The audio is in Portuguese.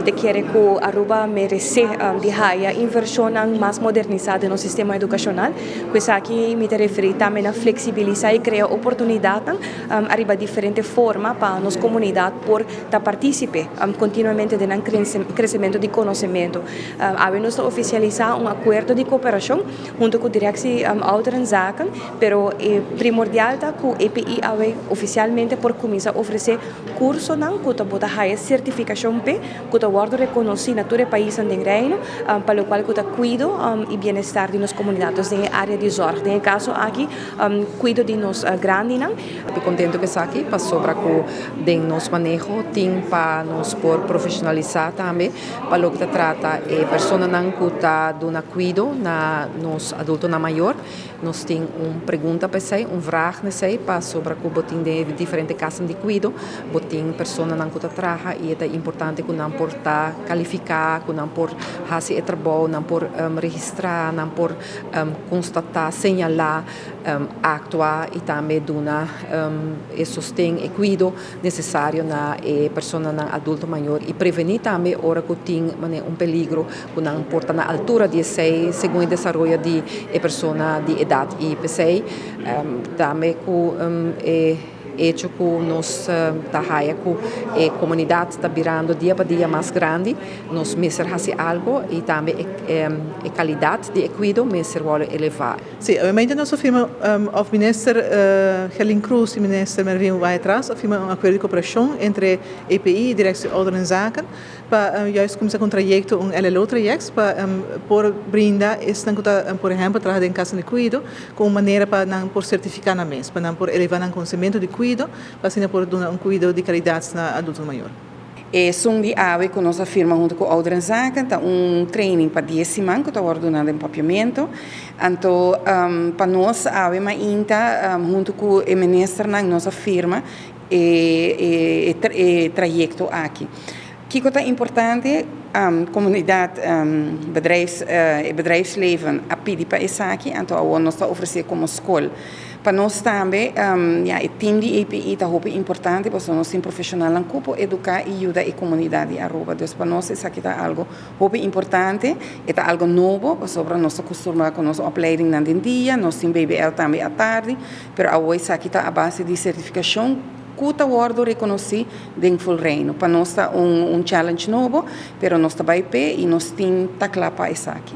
de querer que Aruba merece de haya inversión mais modernizada no sistema educacional. Pues aqui me referi também a flexibilizar e criar oportunidades arriba diferente forma para nossa comunidade por participar continuamente no crescimento de conhecimento. Havemos oficializar acordo de cooperação junto com a direção Ouderenzaaken, pero primordial que o EPI oficialmente por começar a oferecer curso que bota higher certificação que guarda reconhecido na todo o país em reino, para o qual que cuido e bem-estar de nossas comunidades na área de zorg. No caso aqui, cuido de nos grandes. Estou contente que está aqui para sobre que nos manejo tem para nos por profissionalizar também para o que trata pessoa que está dando cuido na nos adulto na maior. Nós temos pergunta para você, vraag para você para sobre que botin de diferentes casas de cuido, botin pessoa que está trabalha e é importante que não por qualificar, que não por fazer trabalho, não por registrar, não por constatar, señalar, actuar e também dar sustento e cuido necessário na pessoa adulto maior e prevenir também hora que tem peligro que não importa na altura de sei segundo o desenvolvimento de pessoa de idade e pensei também que hecho que nós que a comunidade está virando dia para dia mais grande, nós mesmo fazer algo e também a qualidade de cuidado mesmo vai elevar. Sim, obviamente nós firma o ministro Helen Cruz e o ministro Mervin vai atrás, firma acordo de cooperação entre EPI e Direção Ouderenzaaken para juist começar com um trajeto, LLO trajeto para por brindar esse por exemplo, trabalhar em casa de cuidado com uma maneira para não por certificar na mesa, para não por elevar o conhecimento de cuidado, para assim por dar cuidado de qualidade na adulto maior. Sundi ave com nossa firma junto com a Ouderenzaaken tá training para 10 semanas que está ordenado em papiamento. Então para nós ave mas ainda junto com o ministro na nossa firma trajeto aqui. Que é importante comunidade bedrijfsleven a pedir para isso aqui, então nós está oferecer como escola. Para nós também, o time de EPI está muito importante, porque nós somos profissionais em grupo, educar e ajudar a comunidade Aruba. Então, para nós, isso aqui está algo muito importante, é algo novo, sobre a nossa costuma com nossa opleiding no dia, nós temos BBL também à tarde, mas agora isso aqui está a base de certificação, que está sendo reconhecido dentro do reino. Para nós, está challenge novo, mas nós estamos bem e nós temos que clapar isso aqui.